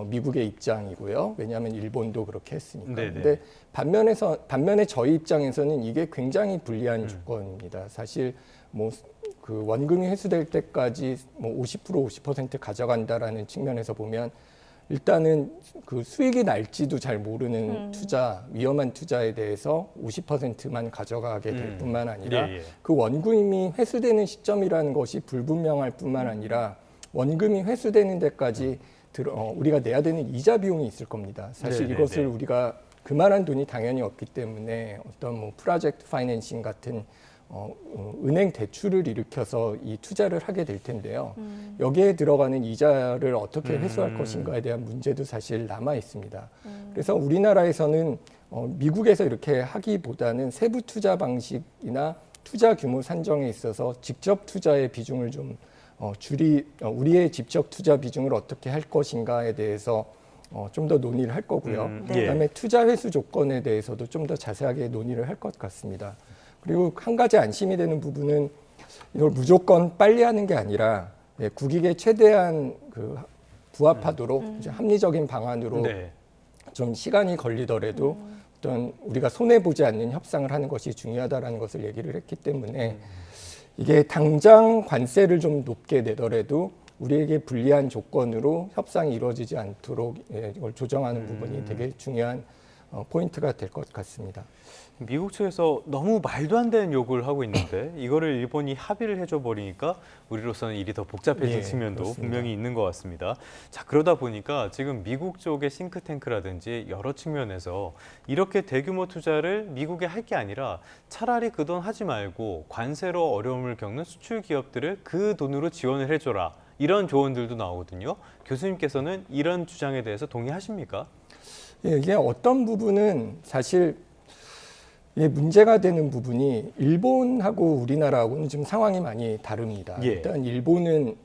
미국의 입장이고요. 왜냐하면 일본도 그렇게 했으니까. 그런데 반면에 저희 입장에서는 이게 굉장히 불리한 조건입니다. 사실 뭐 그 원금이 회수될 때까지 뭐 50% 가져간다라는 측면에서 보면 일단은 그 수익이 날지도 잘 모르는 투자, 위험한 투자에 대해서 50%만 가져가게 될 뿐만 아니라 그 원금이 회수되는 시점이라는 것이 불분명할 뿐만 아니라 원금이 회수되는 데까지 우리가 내야 되는 이자 비용이 있을 겁니다. 사실 이것을 우리가 그만한 돈이 당연히 없기 때문에 어떤 뭐 프로젝트 파이낸싱 같은 은행 대출을 일으켜서 이 투자를 하게 될 텐데요. 여기에 들어가는 이자를 어떻게 회수할 것인가에 대한 문제도 사실 남아 있습니다. 그래서 우리나라에서는 미국에서 이렇게 하기보다는 세부 투자 방식이나 투자 규모 산정에 있어서 직접 투자의 비중을 좀 우리의 직접 투자 비중을 어떻게 할 것인가에 대해서 좀 더 논의를 할 거고요. 그다음에 투자 회수 조건에 대해서도 좀 더 자세하게 논의를 할 것 같습니다. 그리고 한 가지 안심이 되는 부분은 이걸 무조건 빨리 하는 게 아니라 국익에 최대한 부합하도록 합리적인 방안으로 좀 시간이 걸리더라도 어떤 우리가 손해보지 않는 협상을 하는 것이 중요하다는 것을 얘기를 했기 때문에 이게 당장 관세를 좀 높게 내더라도 우리에게 불리한 조건으로 협상이 이루어지지 않도록 이걸 조정하는 부분이 되게 중요한 포인트가 될 것 같습니다. 미국 측에서 너무 말도 안 되는 요구를 하고 있는데 이거를 일본이 합의를 해줘 버리니까 우리로서는 일이 더 복잡해진 예, 측면도 그렇습니다. 분명히 있는 것 같습니다. 자, 그러다 보니까 지금 미국 쪽의 싱크탱크라든지 여러 측면에서 이렇게 대규모 투자를 미국에 할 게 아니라 차라리 그 돈 하지 말고 관세로 어려움을 겪는 수출 기업들을 그 돈으로 지원을 해줘라. 이런 조언들도 나오거든요. 교수님께서는 이런 주장에 대해서 동의하십니까? 예, 이게 어떤 부분은 사실 이게 문제가 되는 부분이 일본하고 우리나라하고는 지금 상황이 많이 다릅니다. 예. 일단 일본은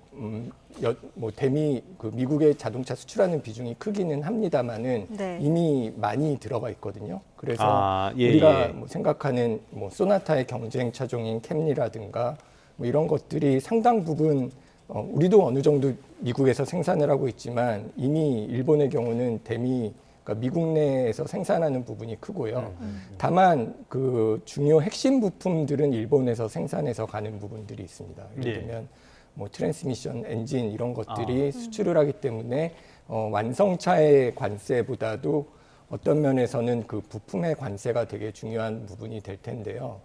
미국에 자동차 수출하는 비중이 크기는 합니다만은 네. 이미 많이 들어가 있거든요. 그래서 예, 우리가 예. 생각하는 소나타의 경쟁 차종인 캠리라든가 이런 것들이 상당 부분 우리도 어느 정도 미국에서 생산을 하고 있지만 이미 일본의 경우는 그러니까 미국 내에서 생산하는 부분이 크고요. 다만 그 중요 핵심 부품들은 일본에서 생산해서 가는 부분들이 있습니다. 예를 들면 트랜스미션, 엔진 이런 것들이 수출을 하기 때문에 완성차의 관세보다도 어떤 면에서는 그 부품의 관세가 되게 중요한 부분이 될 텐데요.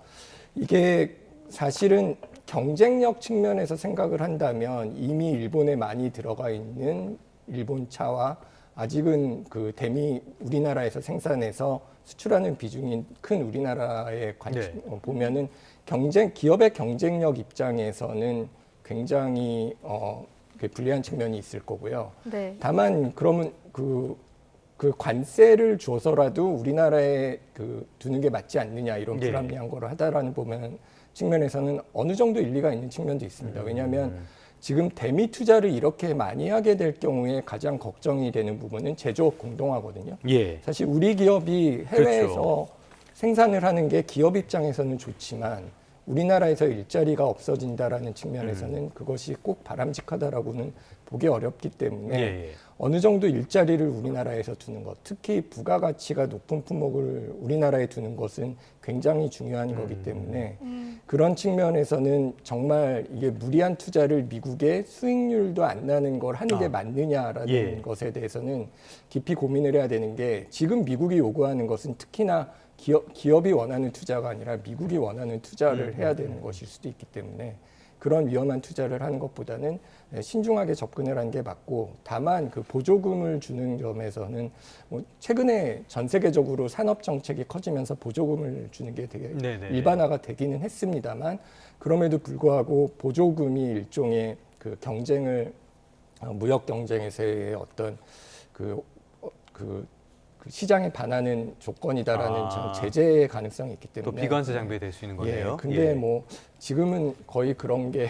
이게 사실은 경쟁력 측면에서 생각을 한다면 이미 일본에 많이 들어가 있는 일본 차와 아직은 그 우리나라에서 생산해서 수출하는 비중이 큰 우리나라에 보면은 기업의 경쟁력 입장에서는 굉장히 불리한 측면이 있을 거고요. 네. 다만 그러면 그 관세를 줘서라도 우리나라에 두는 게 맞지 않느냐 이런 불합리한 거를 하다라는 측면에서는 어느 정도 일리가 있는 측면도 있습니다. 왜냐하면 지금 대미 투자를 이렇게 많이 하게 될 경우에 가장 걱정이 되는 부분은 제조업 공동화거든요. 예. 사실 우리 기업이 해외에서 그렇죠. 생산을 하는 게 기업 입장에서는 좋지만 우리나라에서 일자리가 없어진다라는 측면에서는 그것이 꼭 바람직하다라고는 보기 어렵기 때문에 어느 정도 일자리를 우리나라에서 두는 것, 특히 부가가치가 높은 품목을 우리나라에 두는 것은 굉장히 중요한 거기 때문에 그런 측면에서는 정말 이게 무리한 투자를 미국에 수익률도 안 나는 걸 하는 게 맞느냐라는 것에 대해서는 깊이 고민을 해야 되는 게 지금 미국이 요구하는 것은 특히나 기업이 원하는 투자가 아니라 미국이 원하는 투자를 해야 되는 것일 수도 있기 때문에 그런 위험한 투자를 하는 것보다는 신중하게 접근을 하는 게 맞고 다만 그 보조금을 주는 점에서는 최근에 전 세계적으로 산업 정책이 커지면서 보조금을 주는 게 되게 일반화가 되기는 했습니다만 그럼에도 불구하고 보조금이 일종의 그 경쟁을 무역 경쟁에서의 어떤 그 시장에 반하는 조건이다라는 제재의 가능성이 있기 때문에 또 비관세 장벽이 될 수 있는 거네요. 근데 지금은 거의 그런 게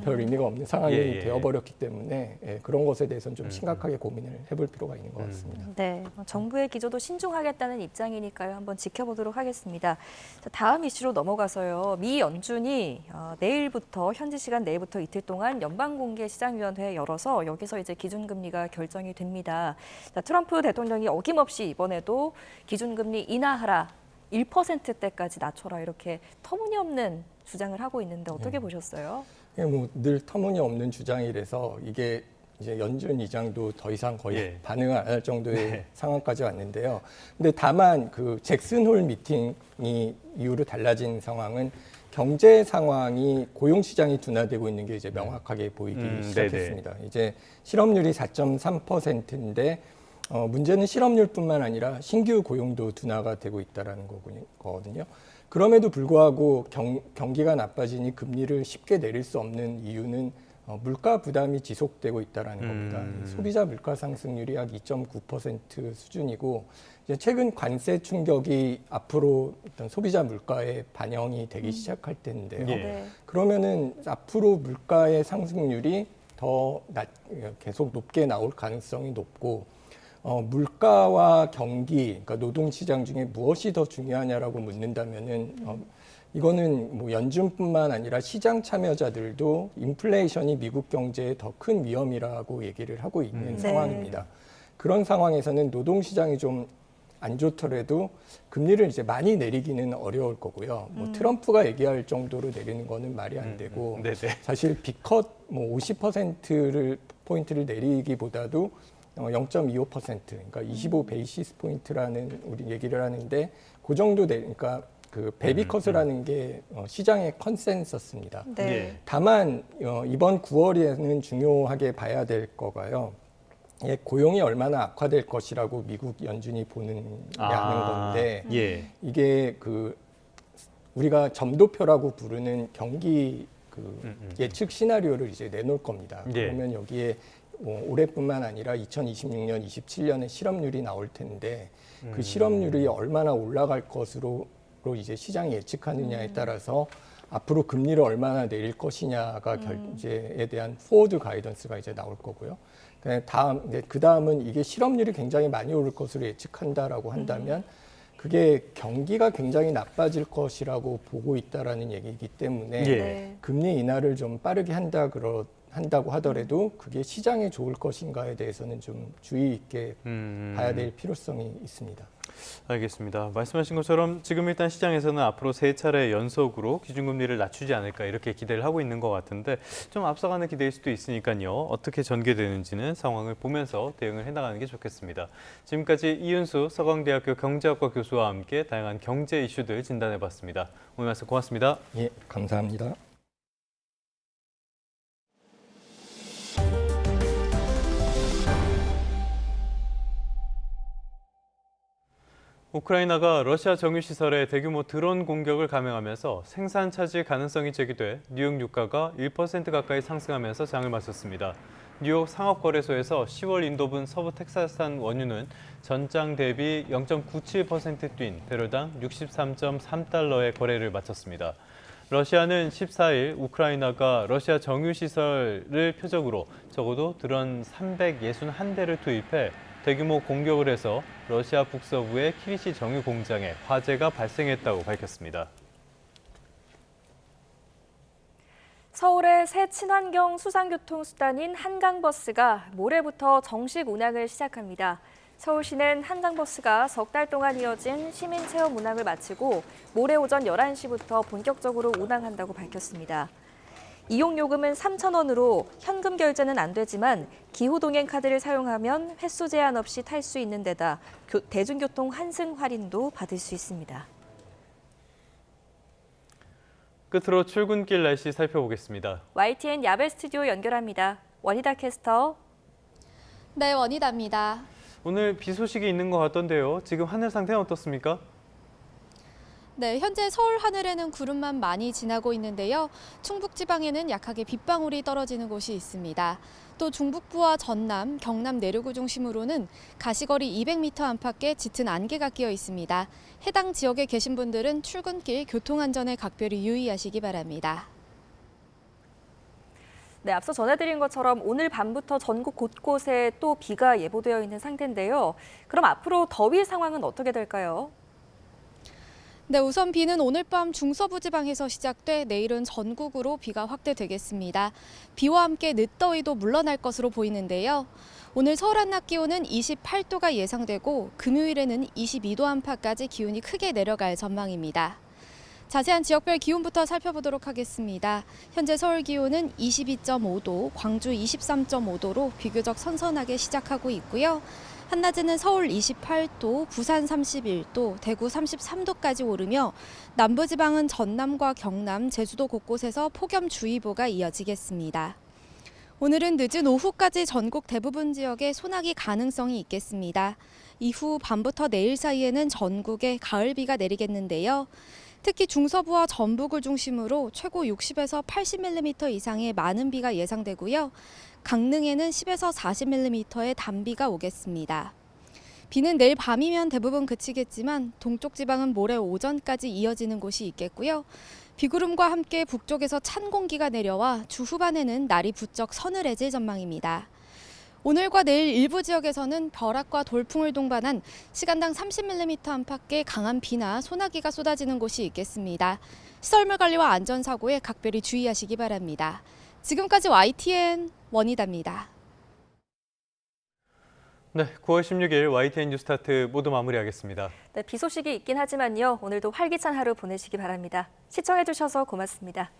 별 의미가 없는 상황이 되어버렸기 때문에 그런 것에 대해서는 좀 심각하게 고민을 해볼 필요가 있는 것 같습니다. 네, 정부의 기조도 신중하겠다는 입장이니까요. 한번 지켜보도록 하겠습니다. 자, 다음 이슈로 넘어가서요. 미 연준이 내일부터 현지 시간 내일부터 이틀 동안 연방공개시장위원회 열어서 여기서 이제 기준금리가 결정이 됩니다. 자, 트럼프 대통령이 어김없이 이번에도 기준금리 인하하라. 1%대까지 낮춰라 이렇게 터무니없는 주장을 하고 있는데 어떻게 보셨어요? 늘 터무니없는 주장이라서 이게 이제 연준 의장도 더 이상 거의 반응을 안 할 정도의 상황까지 왔는데요. 근데 다만 그 잭슨 홀 미팅이 이후로 달라진 상황은 경제 상황이 고용 시장이 둔화되고 있는 게 이제 명확하게 보이기 시작했습니다. 이제 실업률이 4.3%인데 문제는 실업률뿐만 아니라 신규 고용도 둔화가 되고 있다는 거거든요. 그럼에도 불구하고 경기가 나빠지니 금리를 쉽게 내릴 수 없는 이유는 물가 부담이 지속되고 있다는 겁니다. 소비자 물가 상승률이 약 2.9% 수준이고 이제 최근 관세 충격이 앞으로 어떤 소비자 물가에 반영이 되기 시작할 텐데요. 그러면은 앞으로 물가의 상승률이 더 계속 높게 나올 가능성이 높고 물가와 경기, 그러니까 노동시장 중에 무엇이 더 중요하냐라고 묻는다면은 이거는 연준뿐만 아니라 시장 참여자들도 인플레이션이 미국 경제에 더 큰 위험이라고 얘기를 하고 있는 상황입니다. 그런 상황에서는 노동시장이 좀 안 좋더라도 금리를 이제 많이 내리기는 어려울 거고요. 트럼프가 얘기할 정도로 내리는 거는 말이 안 되고 사실 B컷 50%포인트를 내리기보다도 0.25%, 그러니까 25 베이시스 포인트라는 우리 얘기를 하는데 그 정도 그러니까 그 베비컷이라는 게 시장의 컨센서스입니다. 네. 다만 이번 9월에는 중요하게 봐야 될 거가요. 고용이 얼마나 악화될 것이라고 미국 연준이 보느냐는 건데 예. 이게 그 우리가 점도표라고 부르는 경기 예측 시나리오를 이제 내놓을 겁니다. 예. 그러면 여기에 올해뿐만 아니라 2026년, 27년에 실업률이 나올 텐데 그 실업률이 얼마나 올라갈 것으로 이제 시장이 예측하느냐에 따라서 앞으로 금리를 얼마나 내릴 것이냐가 결제에 대한 포워드 가이던스가 이제 나올 거고요. 그 다음은 이게 실업률이 굉장히 많이 오를 것으로 예측한다라고 한다면 그게 경기가 굉장히 나빠질 것이라고 보고 있다라는 얘기이기 때문에 예. 금리 인하를 좀 빠르게 한다고 하더라도 그게 시장에 좋을 것인가에 대해서는 좀 주의 있게 봐야 될 필요성이 있습니다. 알겠습니다. 말씀하신 것처럼 지금 일단 시장에서는 앞으로 3차례 연속으로 기준금리를 낮추지 않을까 이렇게 기대를 하고 있는 것 같은데 좀 앞서가는 기대일 수도 있으니까요. 어떻게 전개되는지는 상황을 보면서 대응을 해나가는 게 좋겠습니다. 지금까지 이윤수 서강대학교 경제학과 교수와 함께 다양한 경제 이슈들 진단해봤습니다. 오늘 말씀 고맙습니다. 예, 감사합니다. 우크라이나가 러시아 정유시설에 대규모 드론 공격을 감행하면서 생산 차질 가능성이 제기돼 뉴욕 유가가 1% 가까이 상승하면서 장을 마쳤습니다. 뉴욕 상업거래소에서 10월 인도분 서부 텍사스산 원유는 전장 대비 0.97% 뛴 배럴당 63.3달러의 거래를 마쳤습니다. 러시아는 14일 우크라이나가 러시아 정유시설을 표적으로 적어도 드론 361대를 투입해 대규모 공격을 해서 러시아 북서부의 키리시 정유 공장에 화재가 발생했다고 밝혔습니다. 서울의 새 친환경 수상교통수단인 한강버스가 모레부터 정식 운항을 시작합니다. 서울시는 한강버스가 석 달 동안 이어진 시민체험 운항을 마치고 모레 오전 11시부터 본격적으로 운항한다고 밝혔습니다. 이용요금은 3,000원으로 현금 결제는 안 되지만 기후동행 카드를 사용하면 횟수 제한 없이 탈 수 있는 데다 대중교통 환승 할인도 받을 수 있습니다. 끝으로 출근길 날씨 살펴보겠습니다. YTN 야벨 스튜디오 연결합니다. 원희다 캐스터. 네, 원희다입니다. 오늘 비 소식이 있는 것 같던데요. 지금 하늘 상태는 어떻습니까? 네, 현재 서울 하늘에는 구름만 많이 지나고 있는데요. 충북지방에는 약하게 빗방울이 떨어지는 곳이 있습니다. 또 중북부와 전남, 경남 내륙을 중심으로는 가시거리 200m 안팎에 짙은 안개가 끼어 있습니다. 해당 지역에 계신 분들은 출근길 교통안전에 각별히 유의하시기 바랍니다. 네, 앞서 전해드린 것처럼 오늘 밤부터 전국 곳곳에 또 비가 예보되어 있는 상태인데요. 그럼 앞으로 더위 상황은 어떻게 될까요? 네, 우선 비는 오늘 밤 중서부 지방에서 시작돼 내일은 전국으로 비가 확대되겠습니다. 비와 함께 늦더위도 물러날 것으로 보이는데요. 오늘 서울 한낮 기온은 28도가 예상되고 금요일에는 22도 안팎까지 기온이 크게 내려갈 전망입니다. 자세한 지역별 기온부터 살펴보도록 하겠습니다. 현재 서울 기온은 22.5도, 광주 23.5도로 비교적 선선하게 시작하고 있고요. 한낮에는 서울 28도, 부산 31도, 대구 33도까지 오르며 남부지방은 전남과 경남, 제주도 곳곳에서 폭염주의보가 이어지겠습니다. 오늘은 늦은 오후까지 전국 대부분 지역에 소나기 가능성이 있겠습니다. 이후 밤부터 내일 사이에는 전국에 가을비가 내리겠는데요. 특히 중서부와 전북을 중심으로 최고 60에서 80mm 이상의 많은 비가 예상되고요. 강릉에는 10에서 40mm의 단비가 오겠습니다. 비는 내일 밤이면 대부분 그치겠지만 동쪽 지방은 모레 오전까지 이어지는 곳이 있겠고요. 비구름과 함께 북쪽에서 찬 공기가 내려와 주 후반에는 날이 부쩍 서늘해질 전망입니다. 오늘과 내일 일부 지역에서는 벼락과 돌풍을 동반한 시간당 30mm 안팎의 강한 비나 소나기가 쏟아지는 곳이 있겠습니다. 시설물 관리와 안전사고에 각별히 주의하시기 바랍니다. 지금까지 YTN 원희다입니다. 네, 9월 16일 YTN 뉴스타트 모두 마무리하겠습니다. 네, 비 소식이 있긴 하지만요. 오늘도 활기찬 하루 보내시기 바랍니다. 시청해주셔서 고맙습니다.